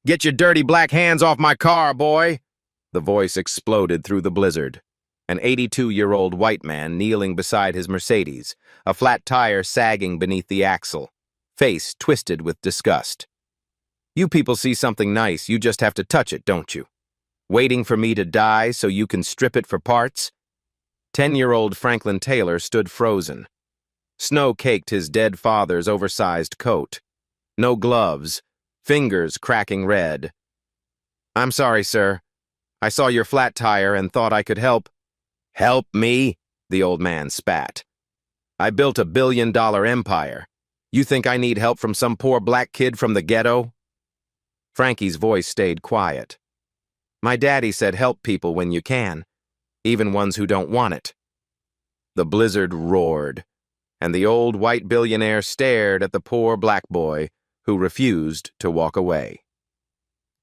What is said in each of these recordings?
Get your dirty black hands off my car, boy! The voice exploded through the blizzard. An 82-year-old white man kneeling beside his Mercedes, a flat tire sagging beneath the axle, face twisted with disgust. You people see something nice, you just have to touch it, don't you? Waiting for me to die so you can strip it for parts? 10-year-old Franklin Taylor stood frozen. Snow caked his dead father's oversized coat. No gloves, fingers cracking red. I'm sorry, sir. I saw your flat tire and thought I could help. Help me? The old man spat. I built a billion-dollar empire. You think I need help from some poor black kid from the ghetto? Frankie's voice stayed quiet. My daddy said help people when you can, even ones who don't want it. The blizzard roared, and the old white billionaire stared at the poor black boy who refused to walk away.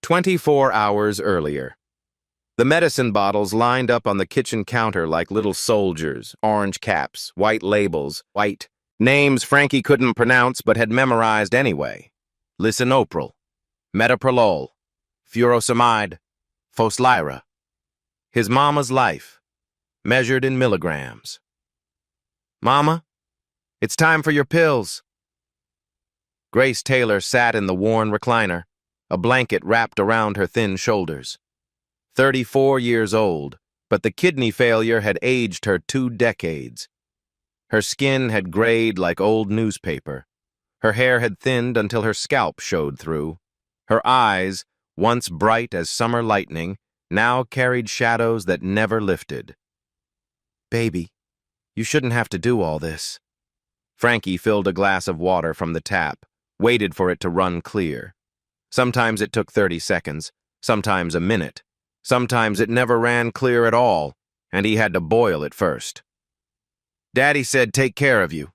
24 hours earlier. The medicine bottles lined up on the kitchen counter like little soldiers, orange caps, white labels, white names Frankie couldn't pronounce but had memorized anyway. Lisinopril, metoprolol, furosemide, foslyra. His mama's life, measured in milligrams. Mama, it's time for your pills. Grace Taylor sat in the worn recliner, a blanket wrapped around her thin shoulders. 34 years old, but the kidney failure had aged her 2 decades. Her skin had grayed like old newspaper. Her hair had thinned until her scalp showed through. Her eyes, once bright as summer lightning, now carried shadows that never lifted. Baby, you shouldn't have to do all this. Frankie filled a glass of water from the tap, waited for it to run clear. Sometimes it took 30 seconds, sometimes a minute. Sometimes it never ran clear at all, and he had to boil it first. Daddy said take care of you,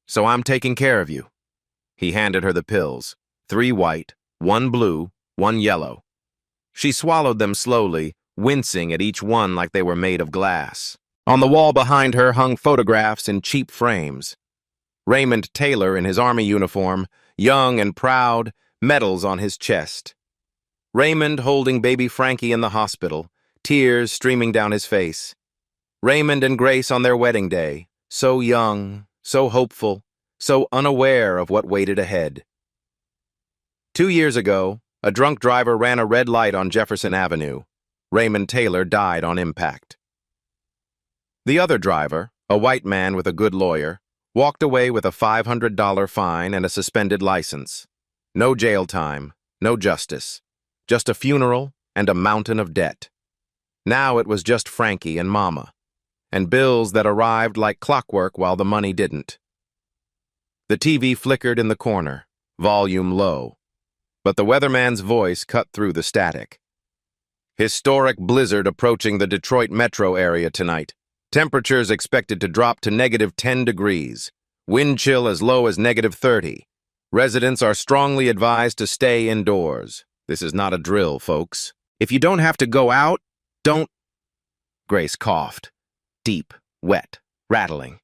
so I'm taking care of you. He handed her the pills, 3 white, 1 blue, 1 yellow. She swallowed them slowly, wincing at each one like they were made of glass. On the wall behind her hung photographs in cheap frames. Raymond Taylor in his army uniform, young and proud, medals on his chest. Raymond holding baby Frankie in the hospital, tears streaming down his face. Raymond and Grace on their wedding day, so young, so hopeful, so unaware of what waited ahead. 2 years ago, a drunk driver ran a red light on Jefferson Avenue. Raymond Taylor died on impact. The other driver, a white man with a good lawyer, walked away with a $500 fine and a suspended license. No jail time, no justice. Just a funeral and a mountain of debt. Now it was just Frankie and Mama, and bills that arrived like clockwork while the money didn't. The TV flickered in the corner, volume low, but the weatherman's voice cut through the static. Historic blizzard approaching the Detroit metro area tonight. Temperatures expected to drop to -10 degrees. Wind chill as low as -30. Residents are strongly advised to stay indoors. This is not a drill, folks. If you don't have to go out, don't... Grace coughed. Deep, wet, rattling.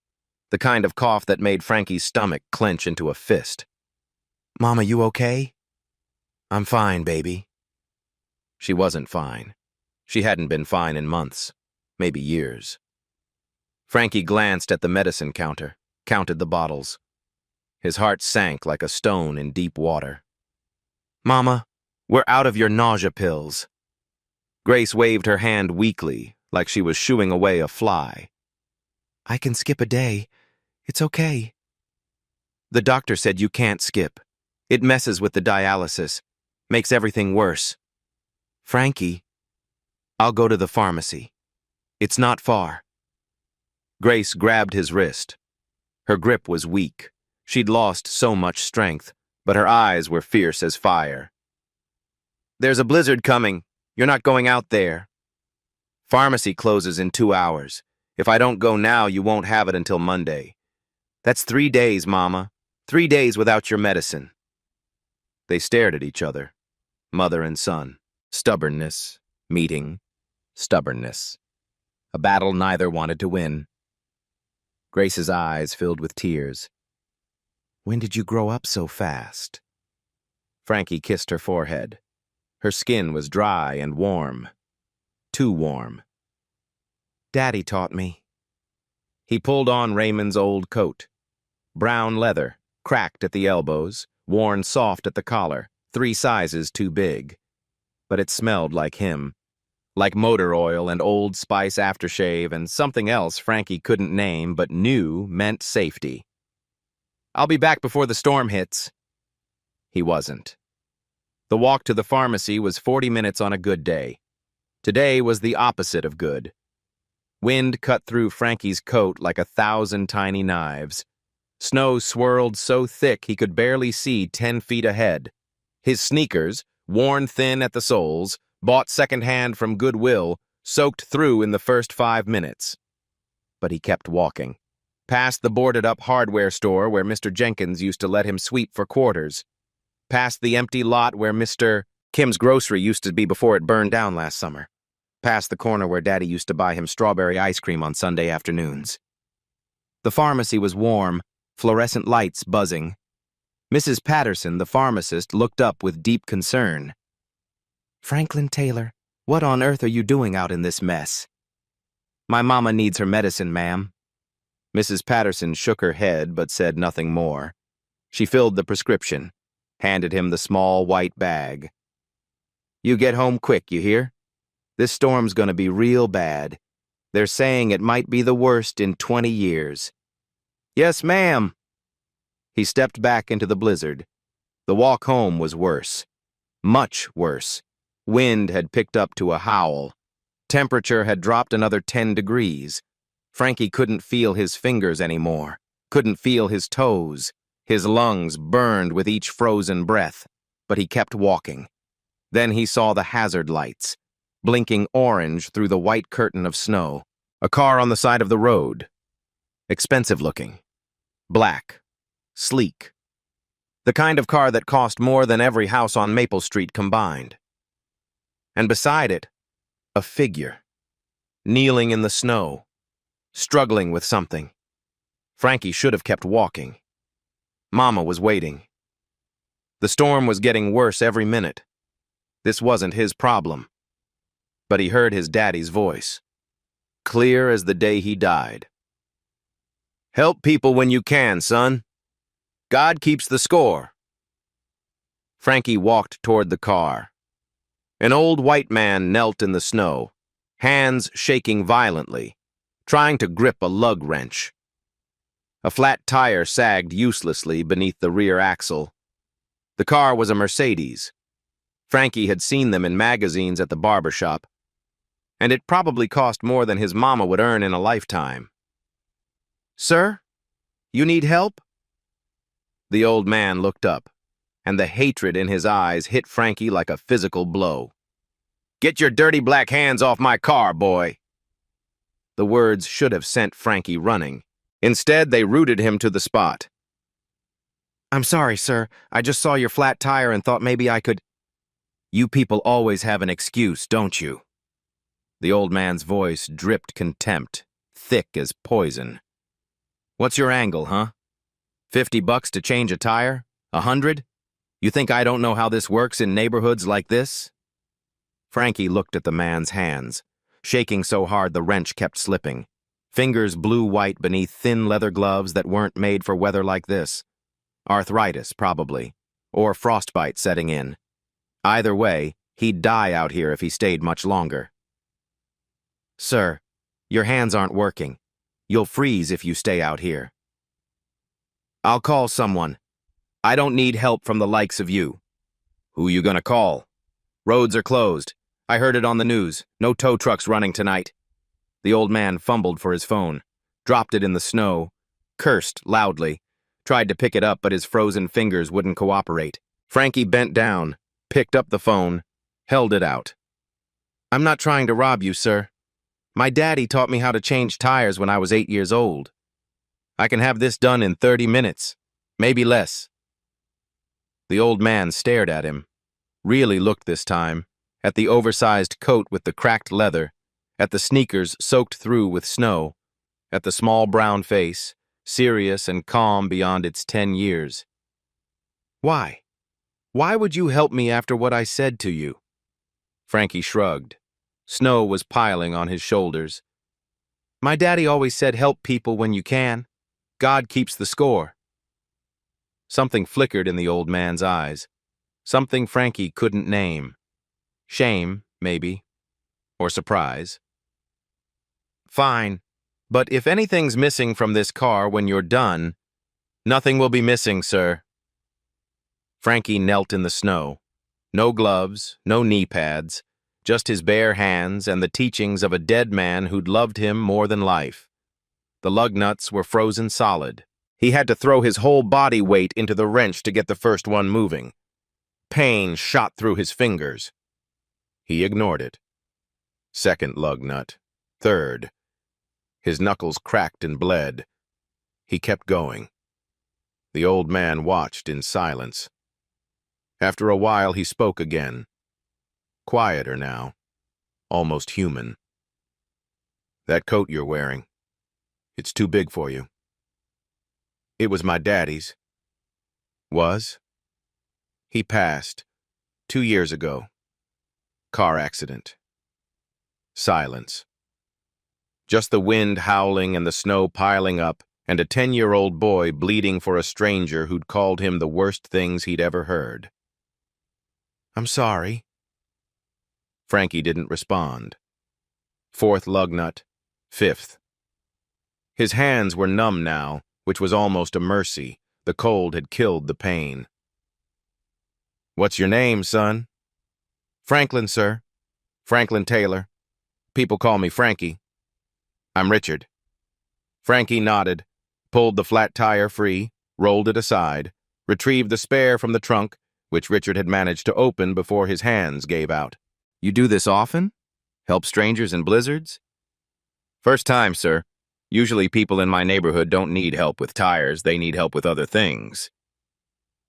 The kind of cough that made Frankie's stomach clench into a fist. Mama, you okay? I'm fine, baby. She wasn't fine. She hadn't been fine in months, maybe years. Frankie glanced at the medicine counter, counted the bottles. His heart sank like a stone in deep water. Mama, we're out of your nausea pills. Grace waved her hand weakly, like she was shooing away a fly. I can skip a day. It's okay. The doctor said you can't skip. It messes with the dialysis, makes everything worse. Frankie, I'll go to the pharmacy. It's not far. Grace grabbed his wrist. Her grip was weak. She'd lost so much strength, but her eyes were fierce as fire. There's a blizzard coming. You're not going out there. Pharmacy closes in 2 hours. If I don't go now, you won't have it until Monday. That's 3 days, Mama. 3 days without your medicine. They stared at each other, mother and son. Stubbornness, meeting, stubbornness. A battle neither wanted to win. Grace's eyes filled with tears. When did you grow up so fast? Frankie kissed her forehead. Her skin was dry and warm. Too warm. Daddy taught me. He pulled on Raymond's old coat. Brown leather, cracked at the elbows, worn soft at the collar, 3 sizes too big. But it smelled like him. Like motor oil and Old Spice aftershave and something else Frankie couldn't name but knew meant safety. I'll be back before the storm hits. He wasn't. The walk to the pharmacy was 40 minutes on a good day. Today was the opposite of good. Wind cut through Frankie's coat like 1,000 tiny knives. Snow swirled so thick he could barely see 10 feet ahead. His sneakers, worn thin at the soles, bought secondhand from Goodwill, soaked through in the first 5 minutes. But he kept walking. Past the boarded-up hardware store where Mr. Jenkins used to let him sweep for quarters. Past the empty lot where Mr. Kim's grocery used to be before it burned down last summer. Past the corner where Daddy used to buy him strawberry ice cream on Sunday afternoons. The pharmacy was warm, fluorescent lights buzzing. Mrs. Patterson, the pharmacist, looked up with deep concern. Franklin Taylor, what on earth are you doing out in this mess? My mama needs her medicine, ma'am. Mrs. Patterson shook her head but said nothing more. She filled the prescription, handed him the small white bag. You get home quick, you hear? This storm's gonna be real bad. They're saying it might be the worst in 20 years. Yes, ma'am. He stepped back into the blizzard. The walk home was worse. Much worse. Wind had picked up to a howl. Temperature had dropped another 10 degrees. Frankie couldn't feel his fingers anymore, couldn't feel his toes. His lungs burned with each frozen breath, but he kept walking. Then he saw the hazard lights, blinking orange through the white curtain of snow. A car on the side of the road. Expensive looking. Black. Sleek. The kind of car that cost more than every house on Maple Street combined. And beside it, a figure. Kneeling in the snow. Struggling with something. Frankie should have kept walking. Mama was waiting. The storm was getting worse every minute. This wasn't his problem. But he heard his daddy's voice. Clear as the day he died. Help people when you can, son. God keeps the score. Frankie walked toward the car. An old white man knelt in the snow, hands shaking violently, trying to grip a lug wrench. A flat tire sagged uselessly beneath the rear axle. The car was a Mercedes. Frankie had seen them in magazines at the barber shop, and it probably cost more than his mama would earn in a lifetime. Sir, you need help? The old man looked up, and the hatred in his eyes hit Frankie like a physical blow. Get your dirty black hands off my car, boy. The words should have sent Frankie running. Instead, they rooted him to the spot. I'm sorry, sir. I just saw your flat tire and thought maybe I could... You people always have an excuse, don't you? The old man's voice dripped contempt, thick as poison. What's your angle, huh? $50 to change a tire? 100? You think I don't know how this works in neighborhoods like this? Frankie looked at the man's hands, shaking so hard the wrench kept slipping. Fingers blue-white beneath thin leather gloves that weren't made for weather like this. Arthritis, probably, or frostbite setting in. Either way, he'd die out here if he stayed much longer. Sir, your hands aren't working. You'll freeze if you stay out here. I'll call someone. I don't need help from the likes of you. Who you gonna call? Roads are closed. I heard it on the news. No tow trucks running tonight. The old man fumbled for his phone, dropped it in the snow, cursed loudly, tried to pick it up but his frozen fingers wouldn't cooperate. Frankie bent down, picked up the phone, held it out. I'm not trying to rob you, sir. My daddy taught me how to change tires when I was 8 years old. I can have this done in 30 minutes, maybe less. The old man stared at him, really looked this time, at the oversized coat with the cracked leather, at the sneakers soaked through with snow, at the small brown face, serious and calm beyond its 10 years. Why? Why would you help me after what I said to you? Frankie shrugged. Snow was piling on his shoulders. My daddy always said help people when you can. God keeps the score. Something flickered in the old man's eyes. Something Frankie couldn't name. Shame, maybe. Or surprise. Fine. But if anything's missing from this car when you're done, nothing will be missing, sir. Frankie knelt in the snow. No gloves, no knee pads, just his bare hands and the teachings of a dead man who'd loved him more than life. The lug nuts were frozen solid. He had to throw his whole body weight into the wrench to get the first one moving. Pain shot through his fingers. He ignored it. Second lug nut. Third. His knuckles cracked and bled. He kept going. The old man watched in silence. After a while, he spoke again. Quieter now. Almost human. That coat you're wearing. It's too big for you. It was my daddy's. Was? He passed 2 years ago. Car accident. Silence. Just the wind howling and the snow piling up, and a 10-year-old boy bleeding for a stranger who'd called him the worst things he'd ever heard. I'm sorry. Frankie didn't respond. Fourth lug nut. Fifth. His hands were numb now, which was almost a mercy. The cold had killed the pain. What's your name, son? Franklin, sir. Franklin Taylor. People call me Frankie. I'm Richard. Frankie nodded, pulled the flat tire free, rolled it aside, retrieved the spare from the trunk, which Richard had managed to open before his hands gave out. You do this often? Help strangers in blizzards? First time, sir. Usually people in my neighborhood don't need help with tires, they need help with other things.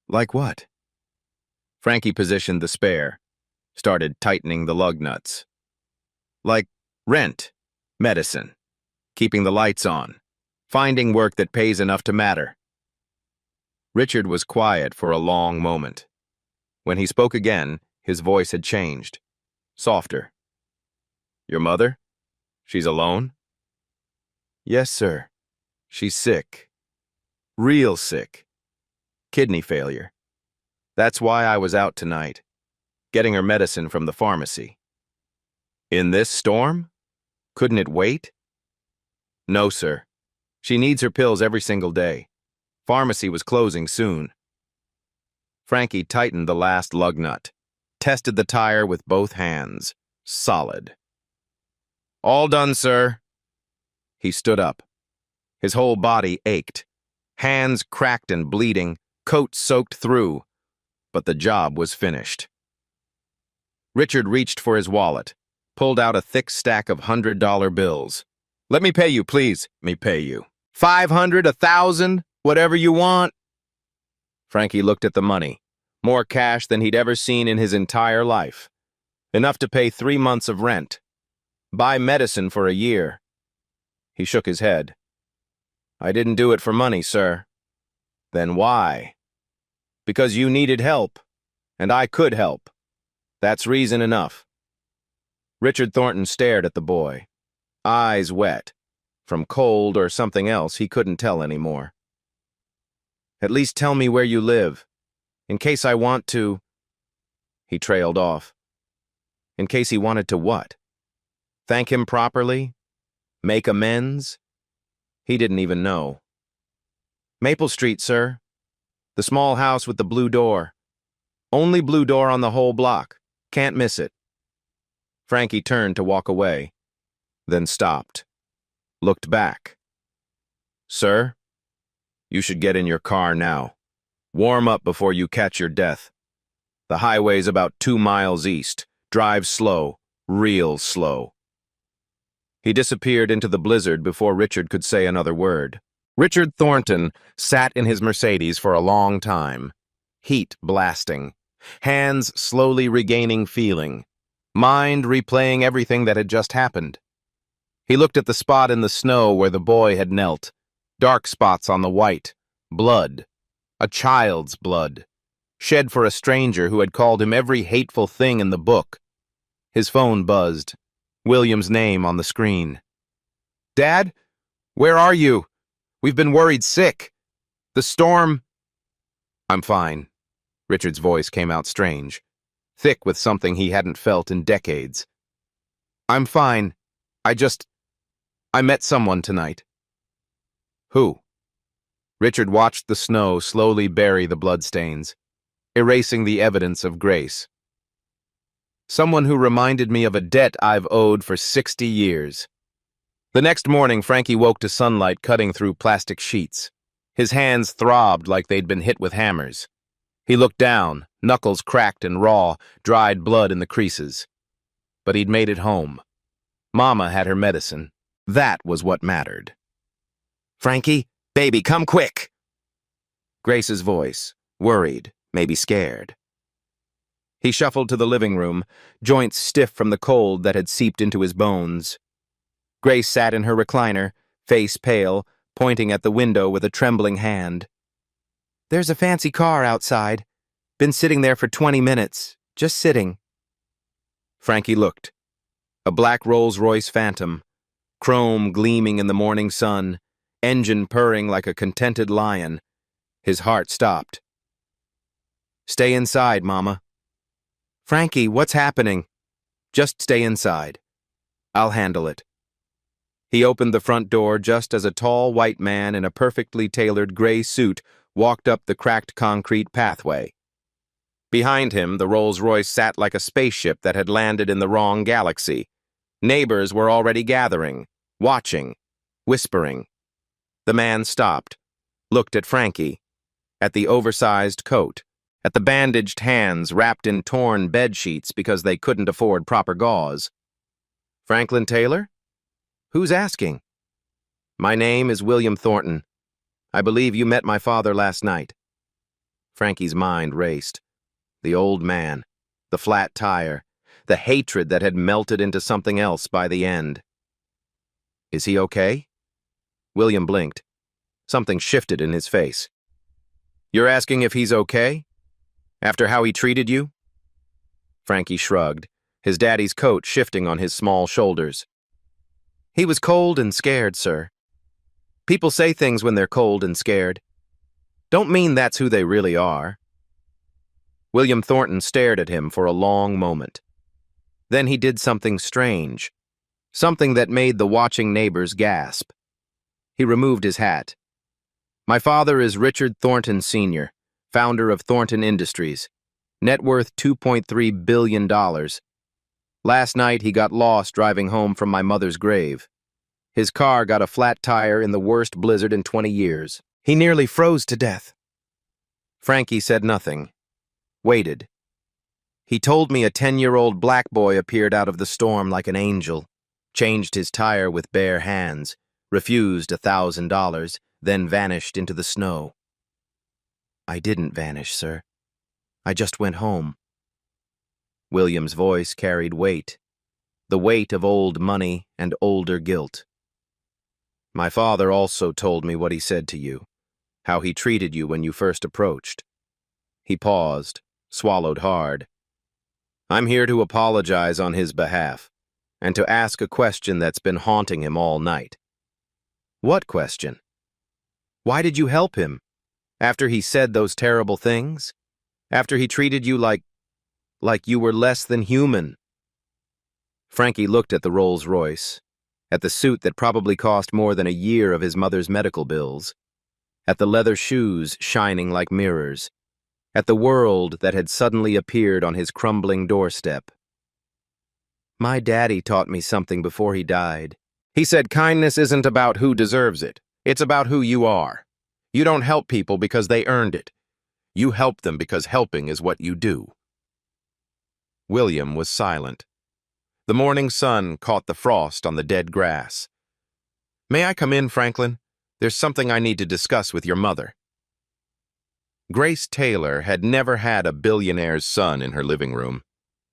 Like what? Frankie positioned the spare, started tightening the lug nuts. Like rent, medicine, keeping the lights on, finding work that pays enough to matter. Richard was quiet for a long moment. When he spoke again, his voice had changed. Softer. Your mother? She's alone? Yes, sir. She's sick. Real sick. Kidney failure. That's why I was out tonight, getting her medicine from the pharmacy. In this storm? Couldn't it wait? No, sir. She needs her pills every single day. Pharmacy was closing soon. Frankie tightened the last lug nut, tested the tire with both hands. Solid. All done, sir. He stood up. His whole body ached. Hands cracked and bleeding, coat soaked through. But the job was finished. Richard reached for his wallet, pulled out a thick stack of $100 bills. Let me pay you, please. Me pay you. 500, 1,000, whatever you want. Frankie looked at the money. More cash than he'd ever seen in his entire life. Enough to pay 3 months of rent. Buy medicine for a year. He shook his head. I didn't do it for money, sir. Then why? Because you needed help, and I could help. That's reason enough. Richard Thornton stared at the boy, eyes wet. From cold or something else, he couldn't tell anymore. At least tell me where you live, in case I want to... He trailed off. In case he wanted to what? Thank him properly? Make amends? He didn't even know. Maple Street, sir. The small house with the blue door. Only blue door on the whole block. Can't miss it. Frankie turned to walk away, then stopped. Looked back. Sir, you should get in your car now. Warm up before you catch your death. The highway's about 2 miles east. Drive slow, real slow. He disappeared into the blizzard before Richard could say another word. Richard Thornton sat in his Mercedes for a long time. Heat blasting. Hands slowly regaining feeling. Mind replaying everything that had just happened. He looked at the spot in the snow where the boy had knelt. Dark spots on the white. Blood. A child's blood. Shed for a stranger who had called him every hateful thing in the book. His phone buzzed. William's name on the screen. "Dad? Where are you? We've been worried sick. The storm—" "I'm fine." Richard's voice came out strange, thick with something he hadn't felt in decades. "I'm fine. I met someone tonight." "Who?" Richard watched the snow slowly bury the bloodstains, erasing the evidence of Grace. "Someone who reminded me of a debt I've owed for 60 years. The next morning, Frankie woke to sunlight cutting through plastic sheets. His hands throbbed like they'd been hit with hammers. He looked down, knuckles cracked and raw, dried blood in the creases. But he'd made it home. Mama had her medicine. That was what mattered. "Frankie, baby, come quick!" Grace's voice, worried, maybe scared. He shuffled to the living room, joints stiff from the cold that had seeped into his bones. Grace sat in her recliner, face pale, pointing at the window with a trembling hand. "There's a fancy car outside. Been sitting there for 20 minutes. Just sitting." Frankie looked. A black Rolls-Royce Phantom, chrome gleaming in the morning sun, engine purring like a contented lion. His heart stopped. "Stay inside, Mama." "Frankie, what's happening?" "Just stay inside. I'll handle it." He opened the front door just as a tall white man in a perfectly tailored gray suit walked up the cracked concrete pathway. Behind him, the Rolls-Royce sat like a spaceship that had landed in the wrong galaxy. Neighbors were already gathering, watching, whispering. The man stopped, looked at Frankie, at the oversized coat, at the bandaged hands wrapped in torn bedsheets because they couldn't afford proper gauze. "Franklin Taylor? Who's asking?" "My name is William Thornton. I believe you met my father last night." Frankie's mind raced. The old man, the flat tire, the hatred that had melted into something else by the end. "Is he okay?" William blinked. Something shifted in his face. "You're asking if he's okay? After how he treated you?" Frankie shrugged, his daddy's coat shifting on his small shoulders. "He was cold and scared, sir. People say things when they're cold and scared. Don't mean that's who they really are." William Thornton stared at him for a long moment. Then he did something strange, something that made the watching neighbors gasp. He removed his hat. "My father is Richard Thornton Sr., founder of Thornton Industries. Net worth $2.3 billion. Last night he got lost driving home from my mother's grave. His car got a flat tire in the worst blizzard in 20 years. He nearly froze to death." Frankie said nothing. Waited. "He told me a 10-year-old black boy appeared out of the storm like an angel, changed his tire with bare hands, refused $1,000, then vanished into the snow." "I didn't vanish, sir. I just went home." William's voice carried weight, the weight of old money and older guilt. "My father also told me what he said to you, how he treated you when you first approached." He paused, swallowed hard. "I'm here to apologize on his behalf, and to ask a question that's been haunting him all night." "What question?" "Why did you help him? After he said those terrible things? After he treated you like you were less than human?" Frankie looked at the Rolls-Royce, at the suit that probably cost more than a year of his mother's medical bills, at the leather shoes shining like mirrors, at the world that had suddenly appeared on his crumbling doorstep. "My daddy taught me something before he died. He said kindness isn't about who deserves it. It's about who you are. You don't help people because they earned it. You help them because helping is what you do." William was silent. The morning sun caught the frost on the dead grass. "May I come in, Franklin? There's something I need to discuss with your mother." Grace Taylor had never had a billionaire's son in her living room.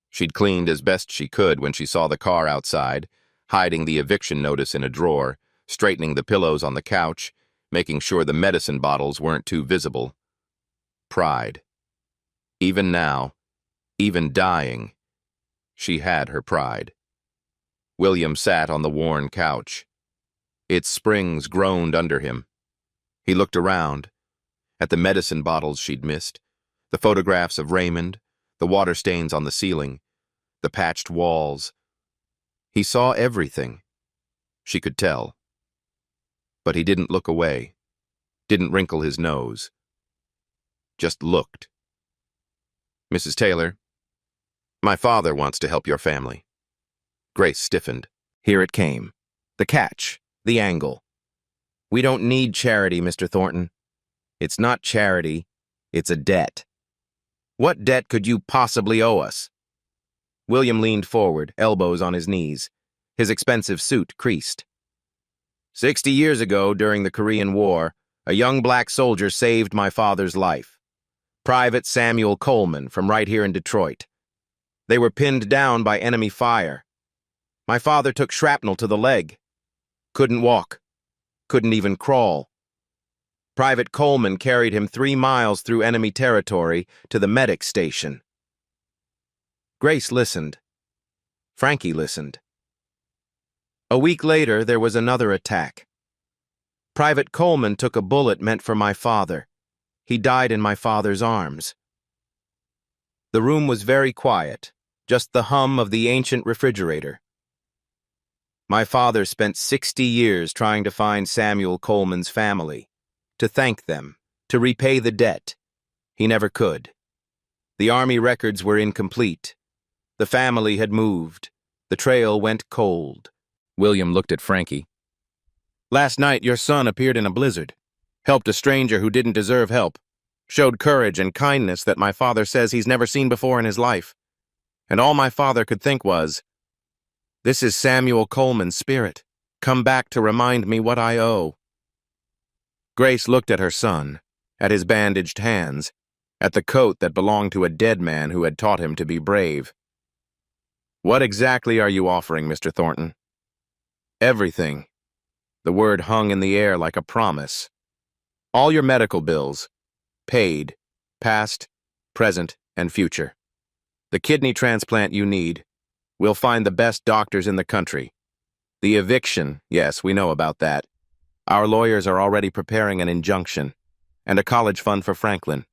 She'd cleaned as best she could when she saw the car outside, hiding the eviction notice in a drawer, straightening the pillows on the couch, making sure the medicine bottles weren't too visible. Pride. Even now, even dying, She had her pride. William sat on the worn couch. Its springs groaned under him. He looked around, at the medicine bottles she'd missed, the photographs of Raymond, the water stains on the ceiling, the patched walls. He saw everything. She could tell. But he didn't look away, didn't wrinkle his nose. Just looked. Mrs. Taylor, my father wants to help your family. Grace stiffened. Here it came. The catch, the angle. We don't need charity, Mr. Thornton. It's not charity, it's a debt. What debt could you possibly owe us? William leaned forward, elbows on his knees. His expensive suit creased. 60 years ago, during the Korean War, a young black soldier saved my father's life. Private Samuel Coleman, from right here in Detroit. They were pinned down by enemy fire. My father took shrapnel to the leg. Couldn't walk. Couldn't even crawl. Private Coleman carried him 3 miles through enemy territory to the medic station. Grace listened. Frankie listened. A week later, there was another attack. Private Coleman took a bullet meant for my father. He died in my father's arms. The room was very quiet, just the hum of the ancient refrigerator. My father spent 60 years trying to find Samuel Coleman's family, to thank them, to repay the debt. He never could. The army records were incomplete. The family had moved. The trail went cold. William looked at Frankie. Last night, your son appeared in a blizzard, helped a stranger who didn't deserve help, showed courage and kindness that my father says he's never seen before in his life. And all my father could think was, this is Samuel Coleman's spirit, come back to remind me what I owe. Grace looked at her son, at his bandaged hands, at the coat that belonged to a dead man who had taught him to be brave. What exactly are you offering, Mr. Thornton? Everything. The word hung in the air like a promise. All your medical bills, paid, past, present, and future. The kidney transplant you need. We'll find the best doctors in the country. The eviction, yes, we know about that. Our lawyers are already preparing an injunction. And a college fund for Franklin.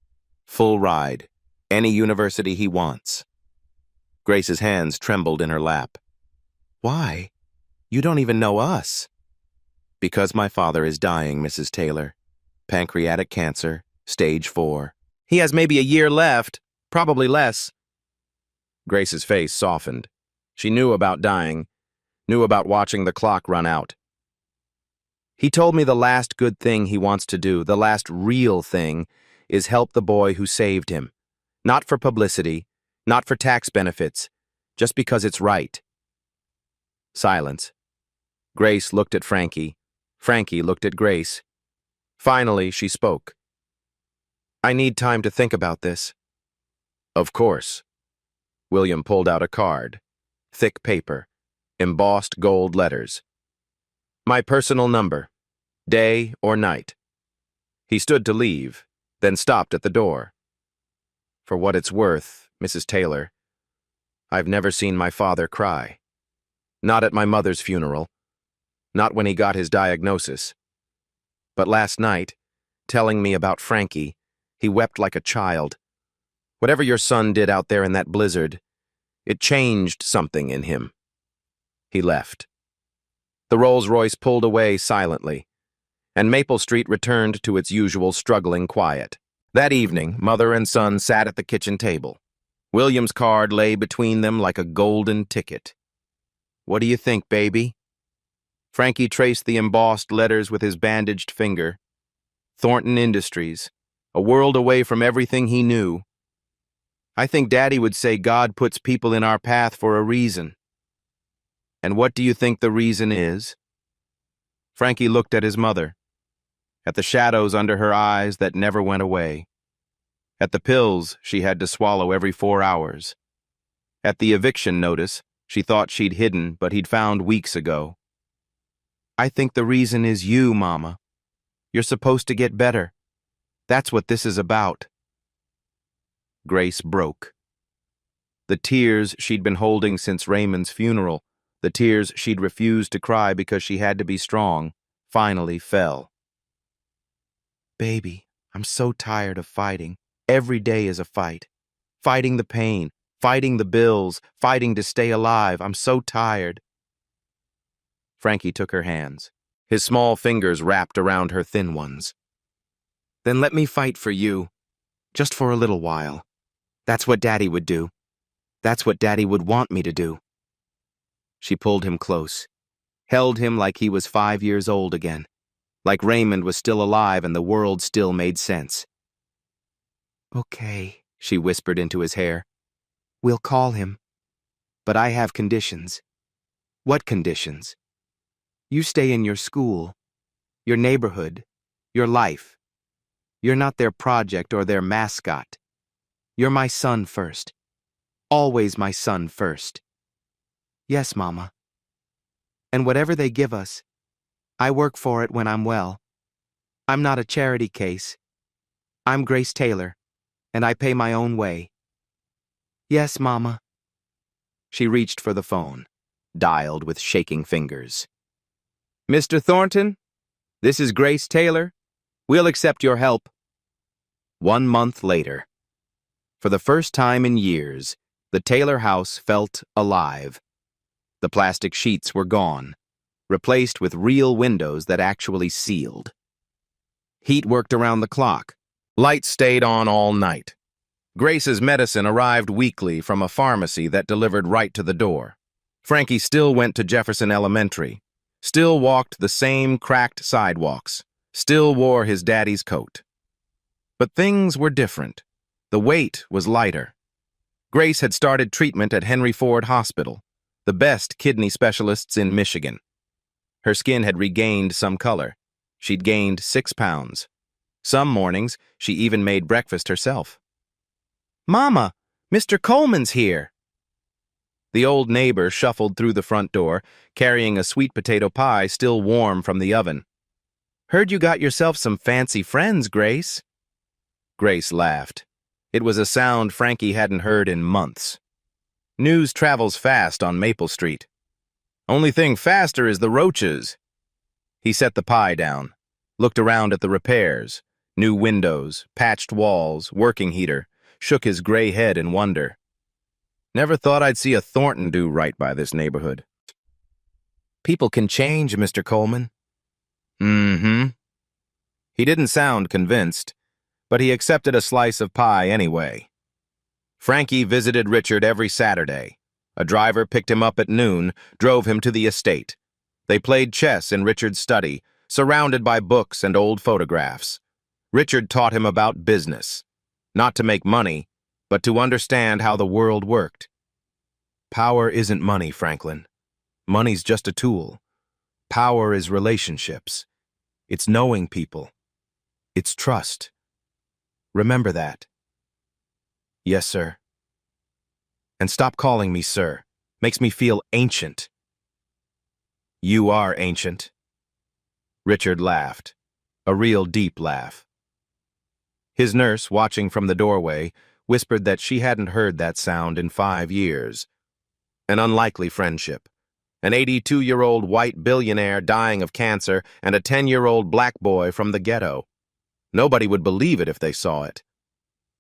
Full ride. Any university he wants. Grace's hands trembled in her lap. Why? You don't even know us. Because my father is dying, Mrs. Taylor. Pancreatic cancer, stage 4. He has maybe a year left, probably less. Grace's face softened. She knew about dying, knew about watching the clock run out. He told me the last good thing he wants to do, the last real thing, is help the boy who saved him. Not for publicity, not for tax benefits, just because it's right. Silence. Grace looked at Frankie. Frankie looked at Grace. Finally, she spoke. I need time to think about this. Of course. William pulled out a card. Thick paper. Embossed gold letters. My personal number. Day or night. He stood to leave, then stopped at the door. For what it's worth, Mrs. Taylor, I've never seen my father cry. Not at my mother's funeral. Not when he got his diagnosis. But last night, telling me about Frankie, he wept like a child. Whatever your son did out there in that blizzard, it changed something in him. He left. The Rolls-Royce pulled away silently, and Maple Street returned to its usual struggling quiet. That evening, mother and son sat at the kitchen table. William's card lay between them like a golden ticket. What do you think, baby? Frankie traced the embossed letters with his bandaged finger. Thornton Industries, a world away from everything he knew. I think Daddy would say God puts people in our path for a reason. And what do you think the reason is? Frankie looked at his mother, at the shadows under her eyes that never went away, at the pills she had to swallow every 4 hours, at the eviction notice she thought she'd hidden but he'd found weeks ago. I think the reason is you, Mama. You're supposed to get better. That's what this is about. Grace broke. The tears she'd been holding since Raymond's funeral, the tears she'd refused to cry because she had to be strong, finally fell. Baby, I'm so tired of fighting. Every day is a fight. Fighting the pain, fighting the bills, fighting to stay alive. I'm so tired. Frankie took her hands, his small fingers wrapped around her thin ones. Then let me fight for you, just for a little while. That's what Daddy would do. That's what Daddy would want me to do. She pulled him close, held him like he was 5 years old again, like Raymond was still alive and the world still made sense. Okay, she whispered into his hair. We'll call him. But I have conditions. What conditions? You stay in your school, your neighborhood, your life. You're not their project or their mascot. You're my son first. Always my son first. Yes, Mama. And whatever they give us, I work for it when I'm well. I'm not a charity case. I'm Grace Taylor, and I pay my own way. Yes, Mama. She reached for the phone, dialed with shaking fingers. Mr. Thornton, this is Grace Taylor. We'll accept your help. 1 month later. For the first time in years, the Taylor house felt alive. The plastic sheets were gone, replaced with real windows that actually sealed. Heat worked around the clock. Lights stayed on all night. Grace's medicine arrived weekly from a pharmacy that delivered right to the door. Frankie still went to Jefferson Elementary, still walked the same cracked sidewalks, still wore his daddy's coat. But things were different. The weight was lighter. Grace had started treatment at Henry Ford Hospital, the best kidney specialists in Michigan. Her skin had regained some color. She'd gained 6 pounds. Some mornings, she even made breakfast herself. Mama, Mr. Coleman's here. The old neighbor shuffled through the front door, carrying a sweet potato pie still warm from the oven. Heard you got yourself some fancy friends, Grace. Grace laughed. It was a sound Frankie hadn't heard in months. News travels fast on Maple Street. Only thing faster is the roaches. He set the pie down, looked around at the repairs, new windows, patched walls, working heater, shook his gray head in wonder. Never thought I'd see a Thornton do right by this neighborhood. People can change, Mr. Coleman. Mm-hmm. He didn't sound convinced, but he accepted a slice of pie anyway. Frankie visited Richard every Saturday. A driver picked him up at noon, drove him to the estate. They played chess in Richard's study, surrounded by books and old photographs. Richard taught him about business. Not to make money, but to understand how the world worked. Power isn't money, Franklin. Money's just a tool. Power is relationships. It's knowing people. It's trust. Remember that. Yes, sir. And stop calling me sir. Makes me feel ancient. You are ancient. Richard laughed, a real deep laugh. His nurse, watching from the doorway, whispered that she hadn't heard that sound in 5 years. An unlikely friendship. An 82-year-old white billionaire dying of cancer and a 10-year-old black boy from the ghetto. Nobody would believe it if they saw it.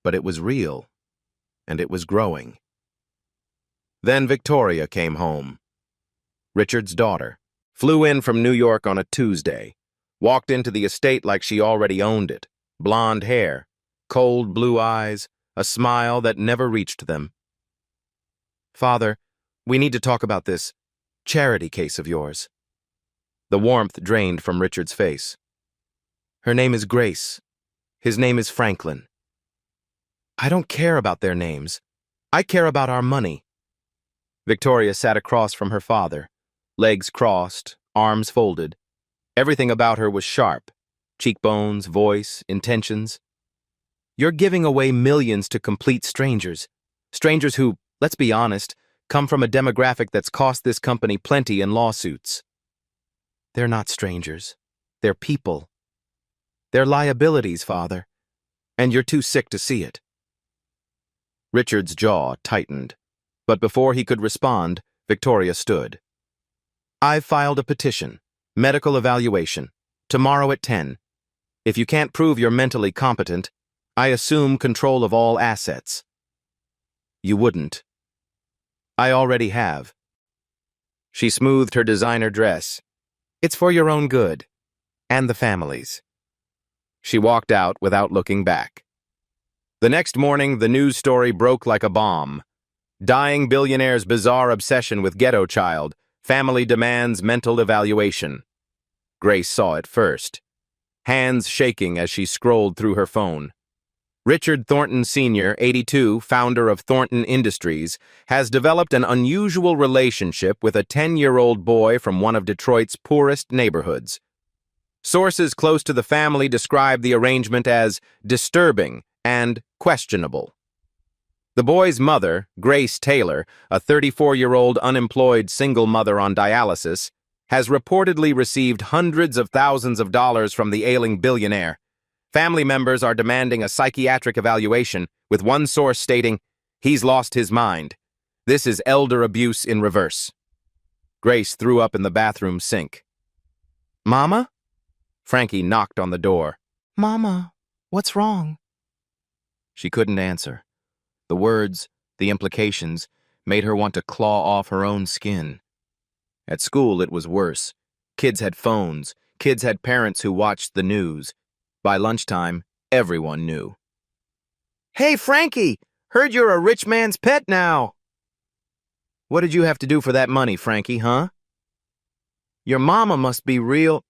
But it was real, and it was growing. Then Victoria came home. Richard's daughter. Flew in from New York on a Tuesday. Walked into the estate like she already owned it. Blonde hair, cold blue eyes, a smile that never reached them. Father, we need to talk about this charity case of yours. The warmth drained from Richard's face. Her name is Grace. His name is Franklin. I don't care about their names. I care about our money. Victoria sat across from her father, legs crossed, arms folded. Everything about her was sharp. Cheekbones, voice, intentions. You're giving away millions to complete strangers. Strangers who, let's be honest, come from a demographic that's cost this company plenty in lawsuits. They're not strangers. They're people. They're liabilities, Father. And you're too sick to see it. Richard's jaw tightened. But before he could respond, Victoria stood. "I've filed a petition. Medical evaluation. Tomorrow at 10. If you can't prove you're mentally competent, I assume control of all assets." "You wouldn't." "I already have." She smoothed her designer dress. "It's for your own good. And the family's." She walked out without looking back. The next morning, the news story broke like a bomb. Dying billionaire's bizarre obsession with ghetto child. Family demands mental evaluation. Grace saw it first, hands shaking as she scrolled through her phone. Richard Thornton Sr., 82, founder of Thornton Industries, has developed an unusual relationship with a 10-year-old boy from one of Detroit's poorest neighborhoods. Sources close to the family describe the arrangement as disturbing and questionable. The boy's mother, Grace Taylor, a 34-year-old unemployed single mother on dialysis, has reportedly received hundreds of thousands of dollars from the ailing billionaire. Family members are demanding a psychiatric evaluation, with one source stating, "He's lost his mind. This is elder abuse in reverse." Grace threw up in the bathroom sink. "Mama?" Frankie knocked on the door. "Mama, what's wrong?" She couldn't answer. The words, the implications, made her want to claw off her own skin. At school, it was worse. Kids had phones. Kids had parents who watched the news. By lunchtime, everyone knew. "Hey, Frankie! Heard you're a rich man's pet now." "What did you have to do for that money, Frankie, huh?" "Your mama must be real—"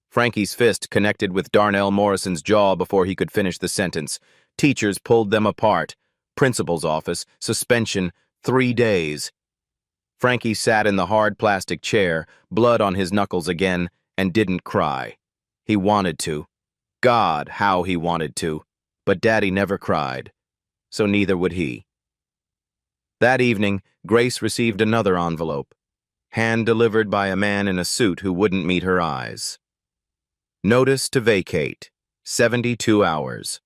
Frankie's fist connected with Darnell Morrison's jaw before he could finish the sentence. Teachers pulled them apart. Principal's office, suspension, 3 days. Frankie sat in the hard plastic chair, blood on his knuckles again, and didn't cry. He wanted to. God, how he wanted to. But Daddy never cried. So neither would he. That evening, Grace received another envelope, hand-delivered by a man in a suit who wouldn't meet her eyes. Notice to vacate. 72 hours.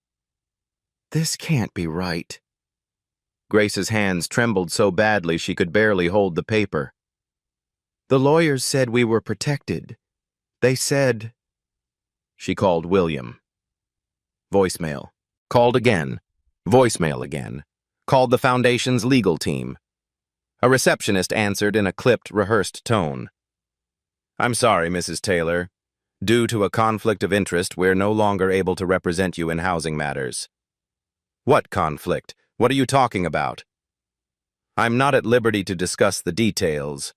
This can't be right. Grace's hands trembled so badly she could barely hold the paper. "The lawyers said we were protected. They said—" She called William. Voicemail. Called again. Voicemail again. Called the Foundation's legal team. A receptionist answered in a clipped, rehearsed tone. "I'm sorry, Mrs. Taylor. Due to a conflict of interest, we're no longer able to represent you in housing matters." "What conflict? What are you talking about?" "I'm not at liberty to discuss the details.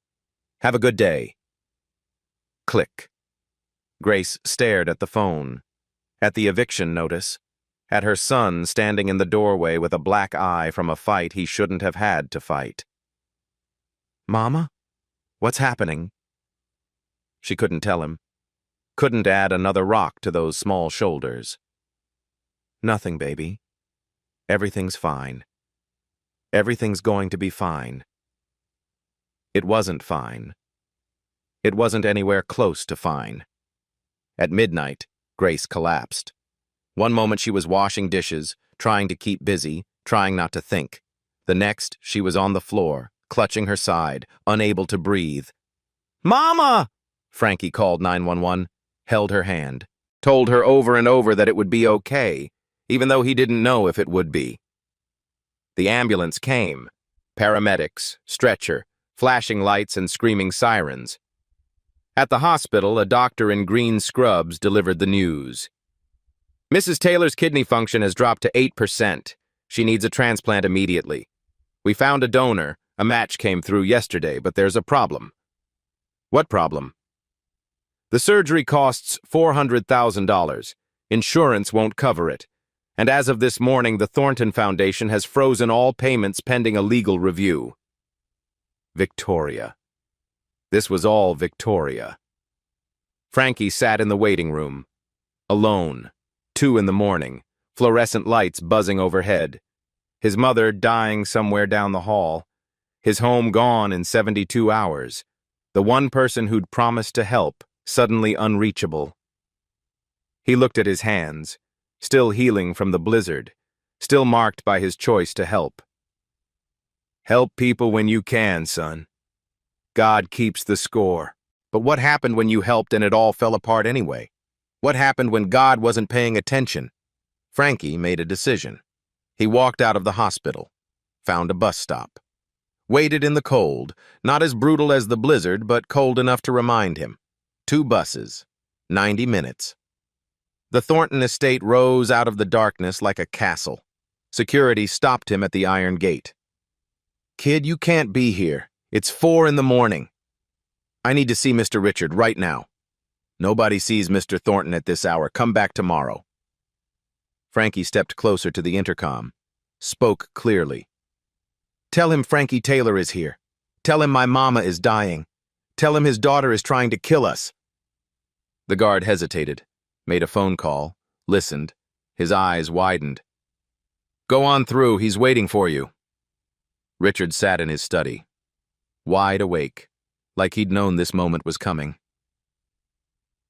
Have a good day." Click. Grace stared at the phone, at the eviction notice, at her son standing in the doorway with a black eye from a fight he shouldn't have had to fight. "Mama? What's happening?" She couldn't tell him. Couldn't add another rock to those small shoulders. "Nothing, baby. Everything's fine. Everything's going to be fine." It wasn't fine. It wasn't anywhere close to fine. At midnight, Grace collapsed. One moment she was washing dishes, trying to keep busy, trying not to think. The next, she was on the floor, clutching her side, unable to breathe. "Mama!" Frankie called 911, held her hand, told her over and over that it would be okay, even though he didn't know if it would be. The ambulance came. Paramedics, stretcher, flashing lights and screaming sirens. At the hospital, a doctor in green scrubs delivered the news. "Mrs. Taylor's kidney function has dropped to 8%. She needs a transplant immediately. We found a donor. A match came through yesterday, but there's a problem." "What problem?" "The surgery costs $400,000. Insurance won't cover it. And as of this morning, the Thornton Foundation has frozen all payments pending a legal review." Victoria. This was all Victoria. Frankie sat in the waiting room. Alone. 2 in the morning. Fluorescent lights buzzing overhead. His mother dying somewhere down the hall. His home gone in 72 hours. The one person who'd promised to help, suddenly unreachable. He looked at his hands, still healing from the blizzard, still marked by his choice to help. Help people when you can, son. God keeps the score. But what happened when you helped and it all fell apart anyway? What happened when God wasn't paying attention? Frankie made a decision. He walked out of the hospital, found a bus stop, waited in the cold, not as brutal as the blizzard, but cold enough to remind him. 2 buses, 90 minutes. The Thornton estate rose out of the darkness like a castle. Security stopped him at the iron gate. Kid, you can't be here. It's 4 in the morning. I need to see Mr. Richard right now. Nobody sees Mr. Thornton at this hour. Come back tomorrow. Frankie stepped closer to the intercom, spoke clearly. Tell him Frankie Taylor is here. Tell him my mama is dying. Tell him his daughter is trying to kill us. The guard hesitated, made a phone call, listened. His eyes widened. Go on through, he's waiting for you. Richard sat in his study, wide awake, like he'd known this moment was coming.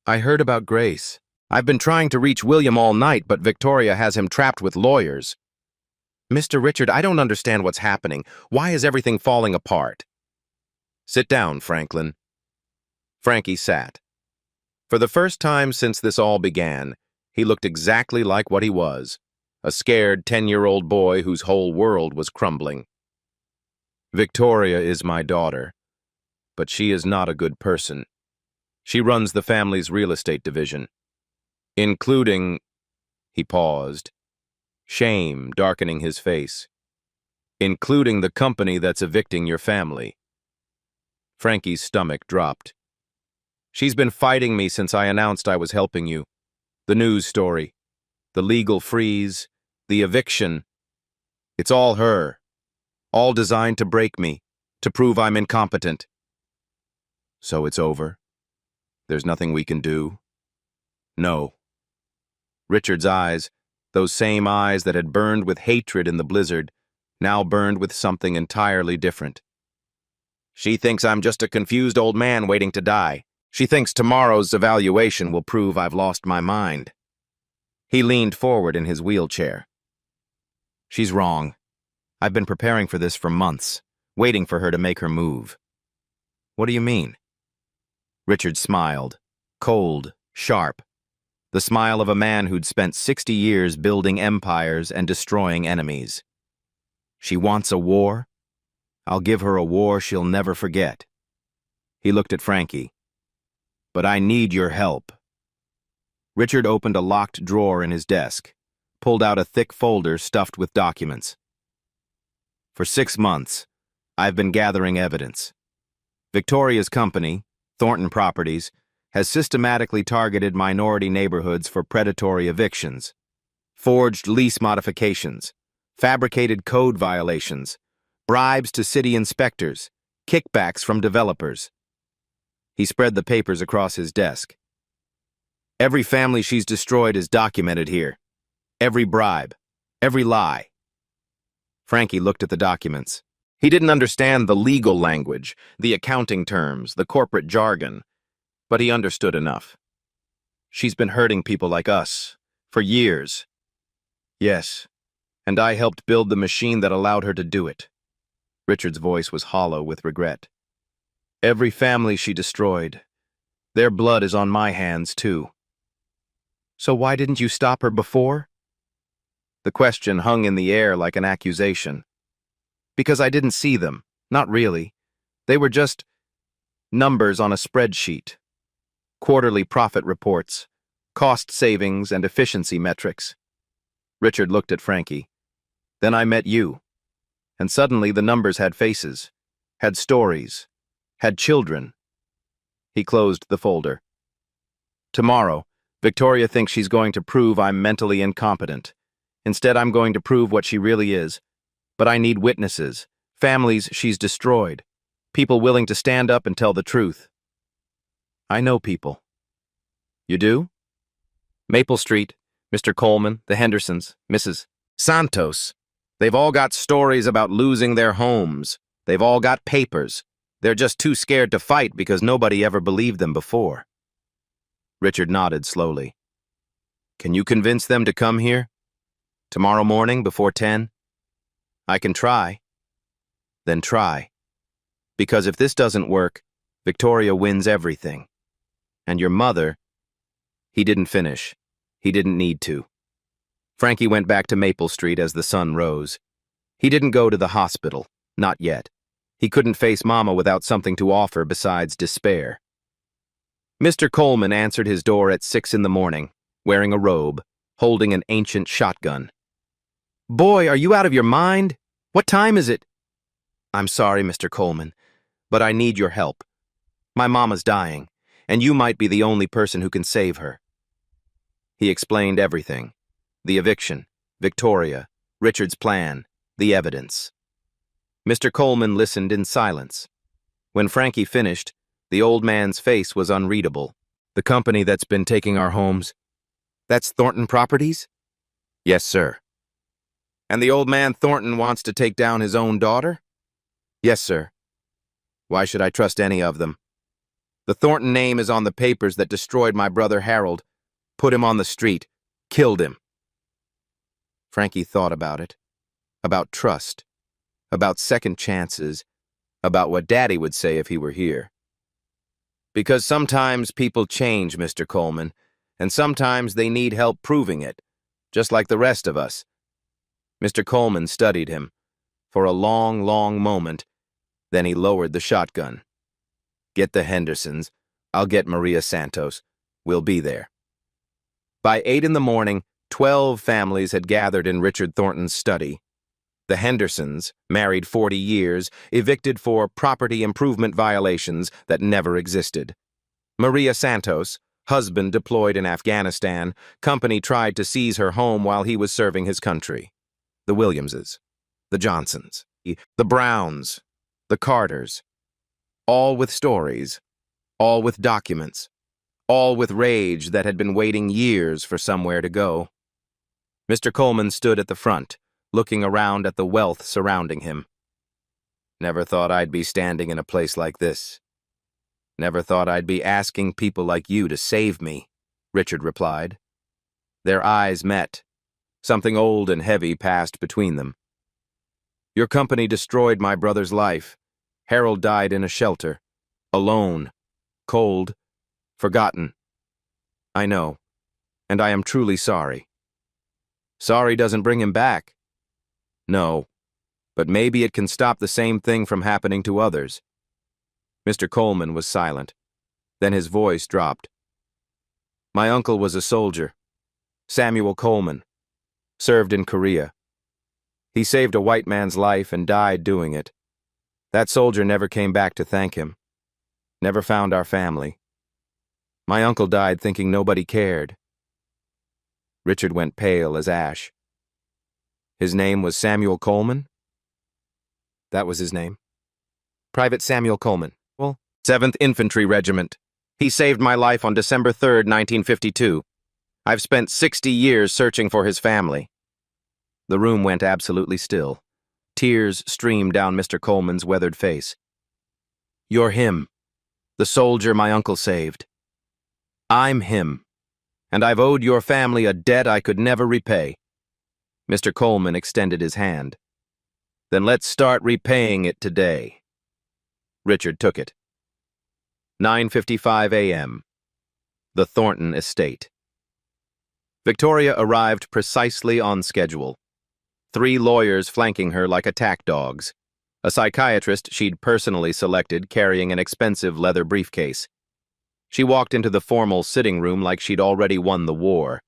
I heard about Grace. I've been trying to reach William all night, but Victoria has him trapped with lawyers. Mr. Richard, I don't understand what's happening. Why is everything falling apart? Sit down, Franklin. Frankie sat. For the first time since this all began, he looked exactly like what he was, a scared 10-year-old boy whose whole world was crumbling. Victoria is my daughter, but she is not a good person. She runs the family's real estate division, including... He paused, shame darkening his face. Including the company that's evicting your family. Frankie's stomach dropped. She's been fighting me since I announced I was helping you. The news story, the legal freeze, the eviction. It's all her. All designed to break me, to prove I'm incompetent. So it's over? There's nothing we can do? No. Richard's eyes, those same eyes that had burned with hatred in the blizzard, now burned with something entirely different. She thinks I'm just a confused old man waiting to die. She thinks tomorrow's evaluation will prove I've lost my mind. He leaned forward in his wheelchair. She's wrong. I've been preparing for this for months, waiting for her to make her move. What do you mean? Richard smiled, cold, sharp. The smile of a man who'd spent 60 years building empires and destroying enemies. She wants a war? I'll give her a war she'll never forget. He looked at Frankie. But I need your help. Richard opened a locked drawer in his desk, pulled out a thick folder stuffed with documents. For 6 months, I've been gathering evidence. Victoria's company, Thornton Properties, has systematically targeted minority neighborhoods for predatory evictions, forged lease modifications, fabricated code violations, bribes to city inspectors, kickbacks from developers. He spread the papers across his desk. Every family she's destroyed is documented here. Every bribe, every lie. Frankie looked at the documents. He didn't understand the legal language, the accounting terms, the corporate jargon, but he understood enough. She's been hurting people like us, for years. Yes, and I helped build the machine that allowed her to do it. Richard's voice was hollow with regret. Every family she destroyed, their blood is on my hands too. So why didn't you stop her before? The question hung in the air like an accusation. Because I didn't see them, not really. They were just numbers on a spreadsheet. Quarterly profit reports, cost savings and efficiency metrics. Richard looked at Frankie. Then I met you. And suddenly the numbers had faces, had stories, had children. He closed the folder. Tomorrow, Victoria thinks she's going to prove I'm mentally incompetent. Instead, I'm going to prove what she really is. But I need witnesses, families she's destroyed, people willing to stand up and tell the truth. I know people. You do? Maple Street, Mr. Coleman, the Hendersons, Mrs. Santos. They've all got stories about losing their homes. They've all got papers. They're just too scared to fight because nobody ever believed them before. Richard nodded slowly. Can you convince them to come here? Tomorrow morning before 10? I can try. Then try. Because if this doesn't work, Victoria wins everything. And your mother, he didn't finish. He didn't need to. Frankie went back to Maple Street as the sun rose. He didn't go to the hospital, not yet. He couldn't face Mama without something to offer besides despair. Mr. Coleman answered his door at 6 in the morning, wearing a robe, holding an ancient shotgun. "Boy, are you out of your mind? What time is it?" "I'm sorry, Mr. Coleman, but I need your help. My mama's dying, and you might be the only person who can save her." He explained everything. The eviction, Victoria, Richard's plan, the evidence. Mr. Coleman listened in silence. When Frankie finished, the old man's face was unreadable. "The company that's been taking our homes, that's Thornton Properties?" "Yes, sir." "And the old man Thornton wants to take down his own daughter?" "Yes, sir." "Why should I trust any of them? The Thornton name is on the papers that destroyed my brother Harold, put him on the street, killed him." Frankie thought about it, about trust, about second chances, about what Daddy would say if he were here. "Because sometimes people change, Mr. Coleman, and sometimes they need help proving it, just like the rest of us." Mr. Coleman studied him for a long, long moment, then he lowered the shotgun. "Get the Hendersons. I'll get Maria Santos. We'll be there." By 8 in the morning, 12 families had gathered in Richard Thornton's study. The Hendersons, married 40 years, evicted for property improvement violations that never existed. Maria Santos, husband deployed in Afghanistan, company tried to seize her home while he was serving his country. The Williamses, the Johnsons, the Browns, the Carters, all with stories, all with documents, all with rage that had been waiting years for somewhere to go. Mr. Coleman stood at the front, looking around at the wealth surrounding him. "Never thought I'd be standing in a place like this. Never thought I'd be asking people like you to save me," Richard replied. Their eyes met. Something old and heavy passed between them. "Your company destroyed my brother's life. Harold died in a shelter. Alone. Cold. Forgotten. I know. And I am truly sorry." "Sorry doesn't bring him back." "No. But maybe it can stop the same thing from happening to others." Mr. Coleman was silent. Then his voice dropped. "My uncle was a soldier. Samuel Coleman. Served in Korea. He saved a white man's life and died doing it. That soldier never came back to thank him. Never found our family. My uncle died thinking nobody cared." Richard went pale as ash. "His name was Samuel Coleman?" "That was his name. Private Samuel Coleman. Well, 7th Infantry Regiment. He saved my life on December 3rd, 1952. I've spent 60 years searching for his family." The room went absolutely still. Tears streamed down Mr. Coleman's weathered face. "You're him. The soldier my uncle saved. I'm him. And I've owed your family a debt I could never repay." Mr. Coleman extended his hand. "Then let's start repaying it today." Richard took it. 9:55 a.m. The Thornton Estate. Victoria arrived precisely on schedule. 3 lawyers flanking her like attack dogs. A psychiatrist she'd personally selected carrying an expensive leather briefcase. She walked into the formal sitting room like she'd already won the war.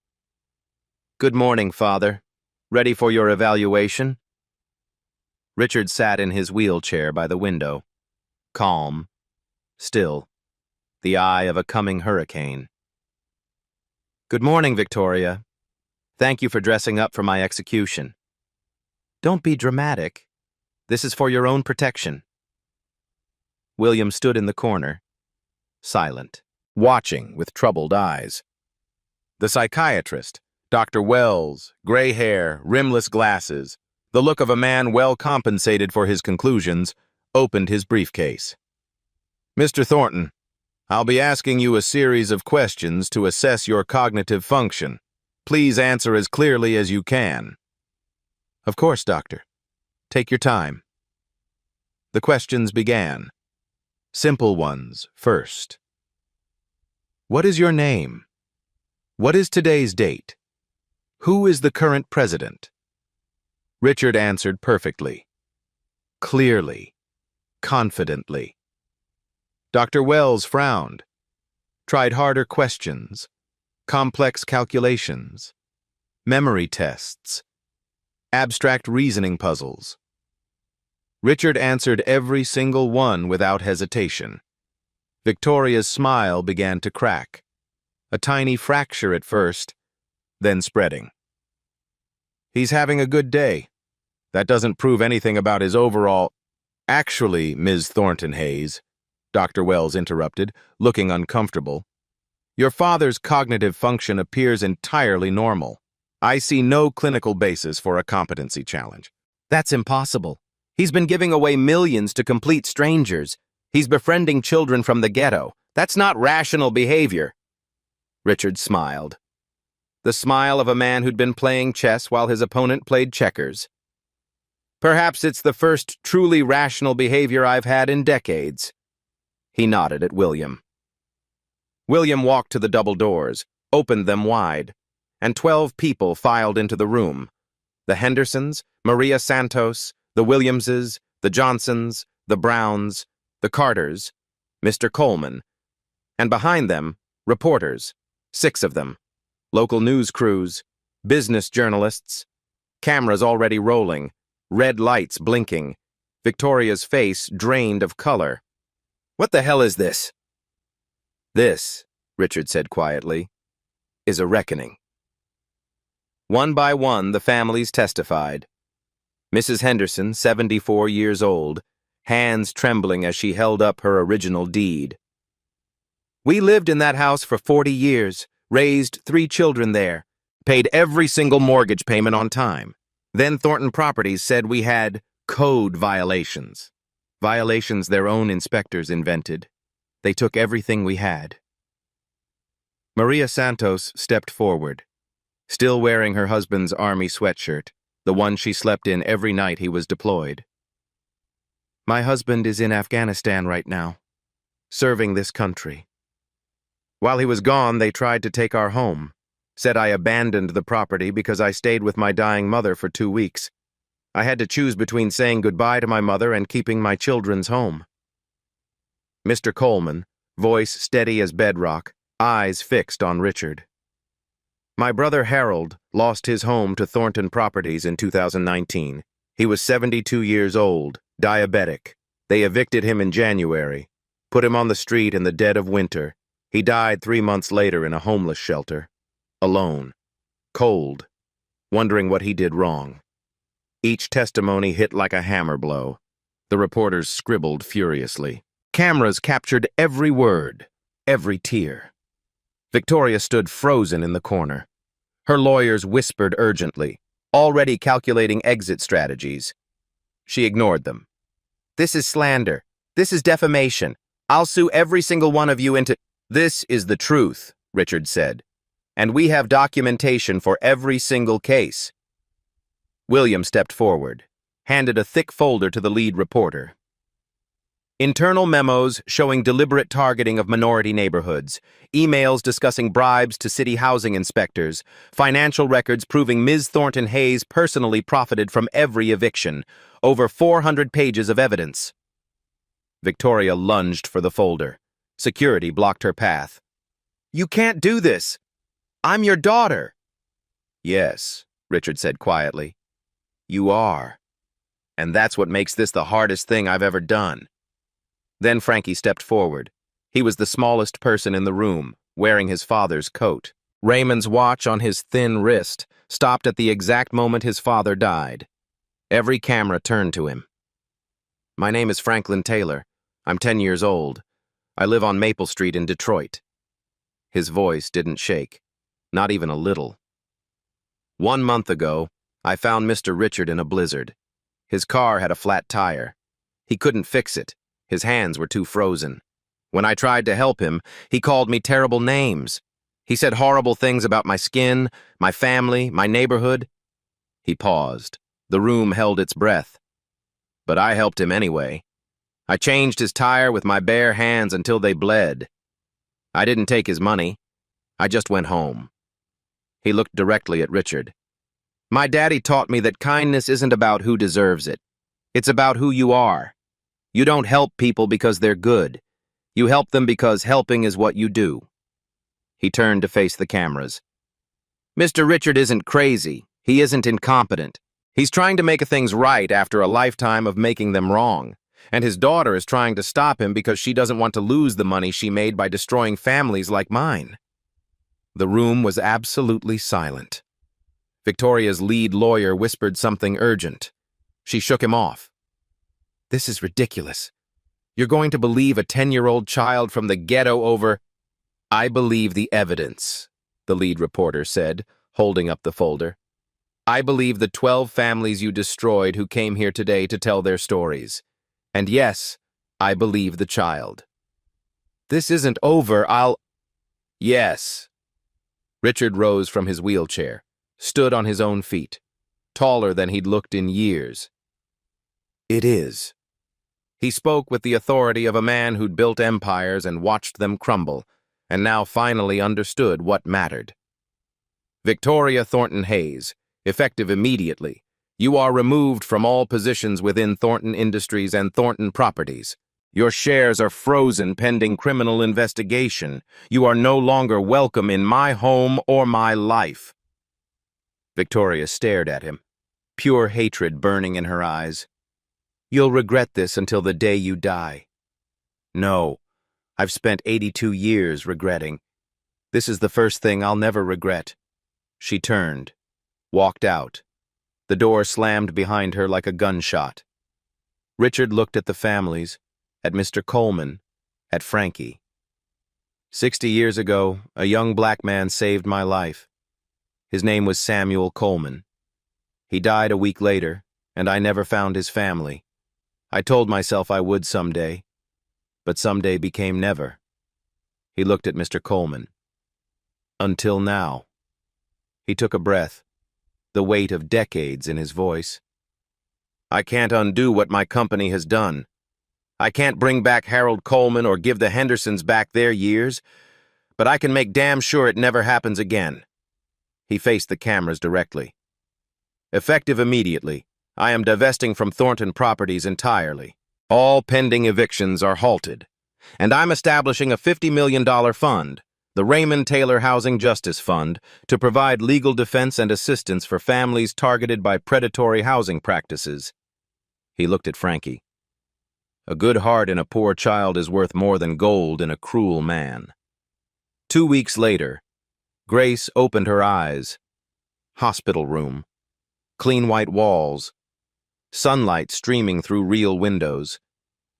"Good morning, Father. Ready for your evaluation?" Richard sat in his wheelchair by the window. Calm. Still. The eye of a coming hurricane. "Good morning, Victoria. Thank you for dressing up for my execution." "Don't be dramatic. This is for your own protection." William stood in the corner, silent, watching with troubled eyes. The psychiatrist, Dr. Wells, gray hair, rimless glasses, the look of a man well compensated for his conclusions, opened his briefcase. "Mr. Thornton, I'll be asking you a series of questions to assess your cognitive function. Please answer as clearly as you can." "Of course, Doctor. Take your time." The questions began. Simple ones first. What is your name? What is today's date? Who is the current president? Richard answered perfectly, clearly, confidently. Dr. Wells frowned, tried harder questions, complex calculations, memory tests, abstract reasoning puzzles. Richard answered every single one without hesitation. Victoria's smile began to crack, a tiny fracture at first, then spreading. He's having a good day. That doesn't prove anything about his overall... Actually, Ms. Thornton Hayes, Dr. Wells interrupted, looking uncomfortable, your father's cognitive function appears entirely normal. I see no clinical basis for a competency challenge. That's impossible. He's been giving away millions to complete strangers. He's befriending children from the ghetto. That's not rational behavior. Richard smiled. The smile of a man who'd been playing chess while his opponent played checkers. Perhaps it's the first truly rational behavior I've had in decades. He nodded at William. William walked to the double doors, opened them wide, and 12 people filed into the room. The Hendersons, Maria Santos, the Williamses, the Johnsons, the Browns, the Carters, Mr. Coleman, and behind them, reporters, 6 of them, local news crews, business journalists, cameras already rolling, red lights blinking, Victoria's face drained of color. What the hell is this? This, Richard said quietly, is a reckoning. One by one, the families testified. Mrs. Henderson, 74 years old, hands trembling as she held up her original deed. We lived in that house for 40 years, raised 3 children there, paid every single mortgage payment on time. Then Thornton Properties said we had code violations. Violations their own inspectors invented. They took everything we had. Maria Santos stepped forward, still wearing her husband's army sweatshirt, the one she slept in every night he was deployed. My husband is in Afghanistan right now, serving this country. While he was gone, they tried to take our home, said I abandoned the property because I stayed with my dying mother for 2 weeks. I had to choose between saying goodbye to my mother and keeping my children's home. Mr. Coleman, voice steady as bedrock, eyes fixed on Richard. My brother Harold lost his home to Thornton Properties in 2019. He was 72 years old, diabetic. They evicted him in January, put him on the street in the dead of winter. He died 3 months later in a homeless shelter, alone, cold, wondering what he did wrong. Each testimony hit like a hammer blow. The reporters scribbled furiously. Cameras captured every word, every tear. Victoria stood frozen in the corner. Her lawyers whispered urgently, already calculating exit strategies. She ignored them. This is slander. This is defamation. I'll sue every single one of you into... This is the truth, Richard said, and we have documentation for every single case. William stepped forward, handed a thick folder to the lead reporter. Internal memos showing deliberate targeting of minority neighborhoods, emails discussing bribes to city housing inspectors, financial records proving Ms. Thornton Hayes personally profited from every eviction, over 400 pages of evidence. Victoria lunged for the folder. Security blocked her path. You can't do this. I'm your daughter. Yes, Richard said quietly. You are. And that's what makes this the hardest thing I've ever done. Then Frankie stepped forward. He was the smallest person in the room, wearing his father's coat. Raymond's watch on his thin wrist stopped at the exact moment his father died. Every camera turned to him. My name is Franklin Taylor. I'm 10 years old. I live on Maple Street in Detroit. His voice didn't shake, not even a little. 1 month ago, I found Mr. Richard in a blizzard. His car had a flat tire. He couldn't fix it. His hands were too frozen. When I tried to help him, he called me terrible names. He said horrible things about my skin, my family, my neighborhood. He paused. The room held its breath. But I helped him anyway. I changed his tire with my bare hands until they bled. I didn't take his money. I just went home. He looked directly at Richard. My daddy taught me that kindness isn't about who deserves it. It's about who you are. You don't help people because they're good. You help them because helping is what you do. He turned to face the cameras. Mr. Richard isn't crazy. He isn't incompetent. He's trying to make things right after a lifetime of making them wrong. And his daughter is trying to stop him because she doesn't want to lose the money she made by destroying families like mine. The room was absolutely silent. Victoria's lead lawyer whispered something urgent. She shook him off. This is ridiculous. You're going to believe a 10-year-old child from the ghetto over... I believe the evidence, the lead reporter said, holding up the folder. I believe the 12 families you destroyed who came here today to tell their stories. And yes, I believe the child. This isn't over, Yes. Richard rose from his wheelchair, stood on his own feet, taller than he'd looked in years. It is. He spoke with the authority of a man who'd built empires and watched them crumble, and now finally understood what mattered. Victoria Thornton Hayes, effective immediately, you are removed from all positions within Thornton Industries and Thornton Properties. Your shares are frozen pending criminal investigation. You are no longer welcome in my home or my life. Victoria stared at him, pure hatred burning in her eyes. You'll regret this until the day you die. No, I've spent 82 years regretting. This is the first thing I'll never regret. She turned, walked out. The door slammed behind her like a gunshot. Richard looked at the families, at Mr. Coleman, at Frankie. 60 years ago, a young black man saved my life. His name was Samuel Coleman. He died a week later, and I never found his family. I told myself I would someday, but someday became never. He looked at Mr. Coleman. Until now. He took a breath, the weight of decades in his voice. I can't undo what my company has done. I can't bring back Harold Coleman or give the Hendersons back their years, but I can make damn sure it never happens again. He faced the cameras directly. Effective immediately, I am divesting from Thornton Properties entirely. All pending evictions are halted, and I'm establishing a $50 million fund, the Raymond Taylor Housing Justice Fund, to provide legal defense and assistance for families targeted by predatory housing practices. He looked at Frankie. A good heart in a poor child is worth more than gold in a cruel man. 2 weeks later, Grace opened her eyes. Hospital room. Clean white walls. Sunlight streaming through real windows.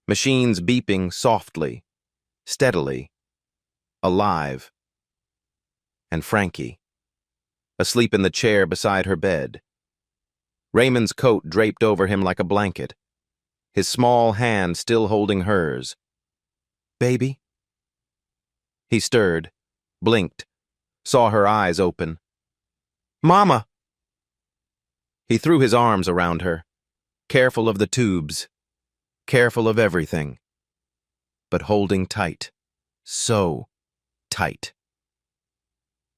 Machines beeping softly, steadily. Alive. And Frankie, asleep in the chair beside her bed. Raymond's coat draped over him like a blanket, his small hand still holding hers. Baby? He stirred, blinked, saw her eyes open. Mama! He threw his arms around her, careful of the tubes, careful of everything, but holding tight, so tight.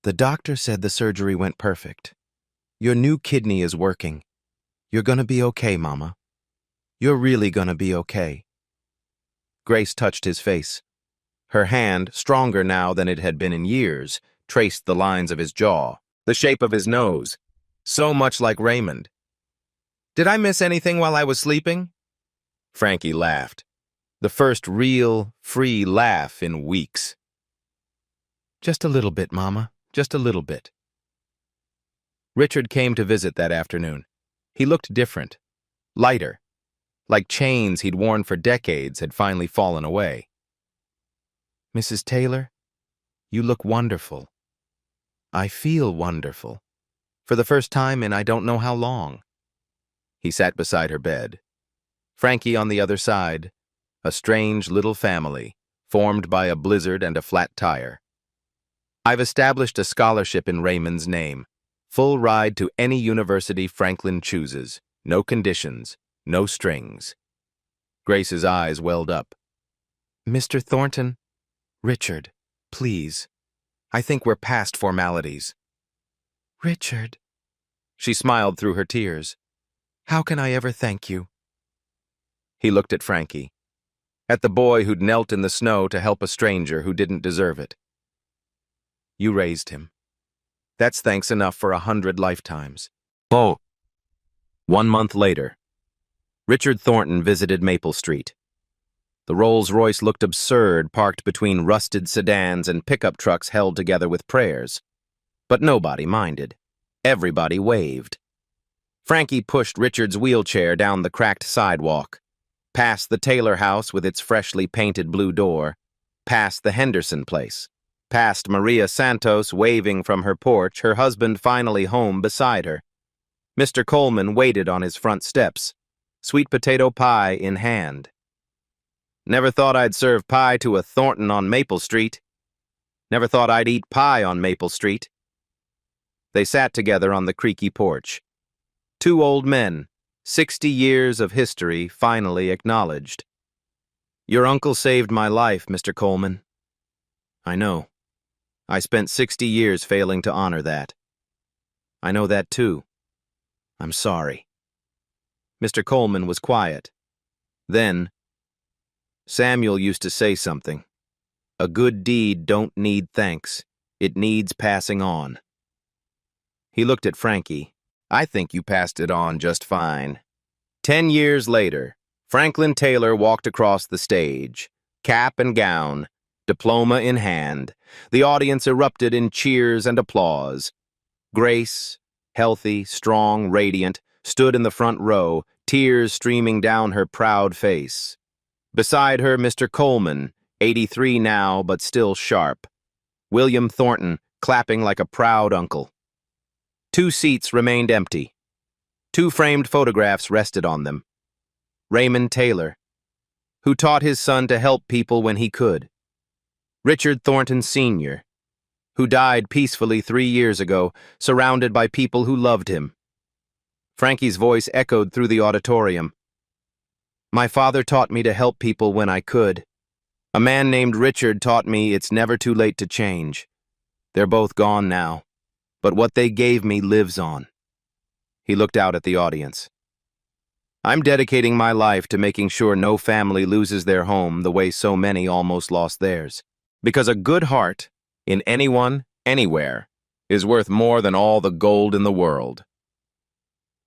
The doctor said the surgery went perfect. Your new kidney is working. You're gonna be okay, Mama. You're really gonna be okay. Grace touched his face. Her hand, stronger now than it had been in years, traced the lines of his jaw, the shape of his nose, so much like Raymond. Did I miss anything while I was sleeping? Frankie laughed. The first real, free laugh in weeks. Just a little bit, Mama. Just a little bit. Richard came to visit that afternoon. He looked different, lighter, like chains he'd worn for decades had finally fallen away. Mrs. Taylor, you look wonderful. I feel wonderful. For the first time in I don't know how long. He sat beside her bed. Frankie on the other side, a strange little family, formed by a blizzard and a flat tire. I've established a scholarship in Raymond's name. Full ride to any university Franklin chooses. No conditions, no strings. Grace's eyes welled up. Mr. Thornton? Richard, please. I think we're past formalities. Richard. She smiled through her tears. How can I ever thank you? He looked at Frankie, at the boy who'd knelt in the snow to help a stranger who didn't deserve it. You raised him. That's thanks enough for 100 lifetimes. Oh. 1 month later, Richard Thornton visited Maple Street. The Rolls-Royce looked absurd, parked between rusted sedans and pickup trucks held together with prayers. But nobody minded. Everybody waved. Frankie pushed Richard's wheelchair down the cracked sidewalk, past the Taylor house with its freshly painted blue door, past the Henderson place, past Maria Santos waving from her porch, her husband finally home beside her. Mr. Coleman waited on his front steps, sweet potato pie in hand. Never thought I'd serve pie to a Thornton on Maple Street. Never thought I'd eat pie on Maple Street. They sat together on the creaky porch. Two old men, 60 years of history finally acknowledged. Your uncle saved my life, Mr. Coleman. I know. I spent 60 years failing to honor that. I know that too. I'm sorry. Mr. Coleman was quiet. Then, Samuel used to say something. A good deed don't need thanks. It needs passing on. He looked at Frankie. I think you passed it on just fine. 10 years later, Franklin Taylor walked across the stage, cap and gown, diploma in hand. The audience erupted in cheers and applause. Grace, healthy, strong, radiant, stood in the front row, tears streaming down her proud face. Beside her, Mr. Coleman, 83 now, but still sharp. William Thornton, clapping like a proud uncle. 2 seats remained empty. 2 framed photographs rested on them. Raymond Taylor, who taught his son to help people when he could. Richard Thornton Sr., who died peacefully 3 years ago, surrounded by people who loved him. Frankie's voice echoed through the auditorium. My father taught me to help people when I could. A man named Richard taught me it's never too late to change. They're both gone now, but what they gave me lives on. He looked out at the audience. I'm dedicating my life to making sure no family loses their home the way so many almost lost theirs. Because a good heart, in anyone, anywhere, is worth more than all the gold in the world.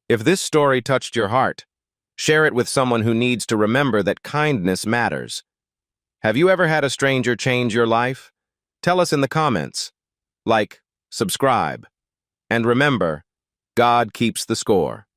If this story touched your heart, share it with someone who needs to remember that kindness matters. Have you ever had a stranger change your life? Tell us in the comments. Like, subscribe, and remember, God keeps the score.